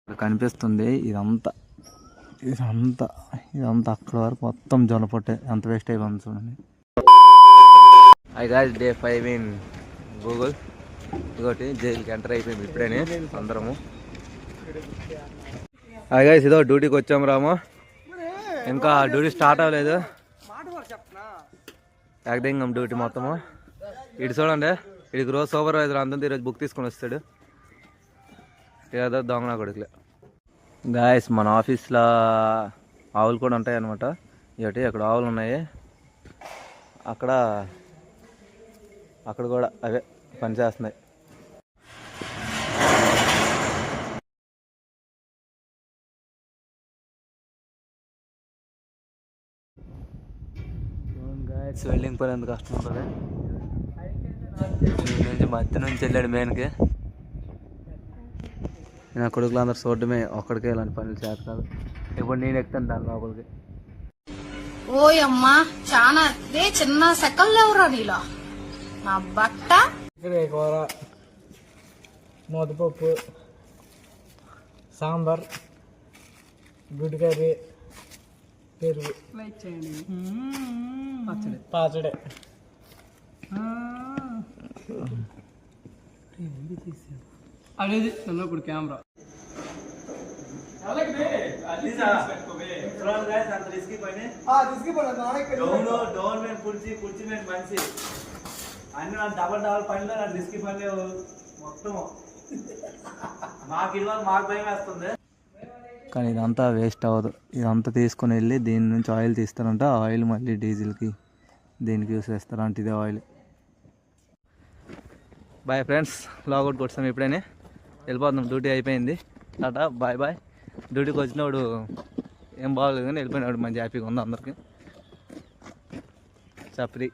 ఇక్కడ కనిపిస్తుంది ఇదంతా అక్కడ వరకు మొత్తం జొన్న పొట్టే ఎంత వేస్ట్ అయిపోయింది చూడండి. Day 5 in Google. ఇంకోటి జైలుకి ఎంటర్ అయిపోయింది ఇప్పుడేనే అందరము. ఇదో డ్యూటీకి వచ్చాము రాము, ఇంకా డ్యూటీ స్టార్ట్ అవ్వలేదు. యాక్టింగ్ డ్యూటీ మొత్తము. ఇటు చూడండి, ఇడికి రోజు సూపర్వైజర్ అంతా ఈరోజు బుక్ తీసుకొని వస్తాడు. ఏదో దొంగ కొడుకులే. గాయస్ మన ఆఫీస్లో ఆవులు కూడా ఉంటాయి అన్నమాట. ఇటు అక్కడ ఆవులు ఉన్నాయి, అక్కడ కూడా అవే పనిచేస్తున్నాయి. గాయస్ వెల్డింగ్ పని ఎంత కష్టం ఉంటుంది. నుంచి మధ్య నుంచి వెళ్ళాడు మెయిన్కి. నా కొడుకులు అందరు చూడటమే, ఒక్కడికే ఇలాంటి పనులు చేత కాదు. ఇప్పుడు నేను ఎక్కుతాను దాని లోపలికి. ఓయమ్మా చాలా చిన్న సెకల్లో ఎవరా నీలో నా బట్ట. కూర, ముద్దపప్పు, సాంబార్, గుడ్డు కర్రీ, పెరుగు, పచ్చడి. అనేది చిన్నప్పుడు కెమెరా అన్ని డబల్ పనిలో రిస్కీ పని మొత్తం మాకు భయం వేస్తుంది. కానీ ఇదంతా వేస్ట్ అవ్వదు. ఇదంతా తీసుకుని వెళ్ళి దీని నుంచి ఆయిల్ తీస్తారంట. ఆయిల్ మళ్ళీ డీజిల్కి దీనికి యూస్ చేస్తారంట. ఇదే ఆయిల్. బాయ్ ఫ్రెండ్స్, లాగౌట్ కొట్టాం ఇప్పుడైనా వెళ్ళిపోతున్నాం. డ్యూటీ అయిపోయింది. Tata bye bye. డ్యూటీకి వచ్చినప్పుడు ఏం బాగోలేదు కానీ వెళ్ళిపోయినాడు మంచి హ్యాపీగా ఉంది అందరికి. చప్రి.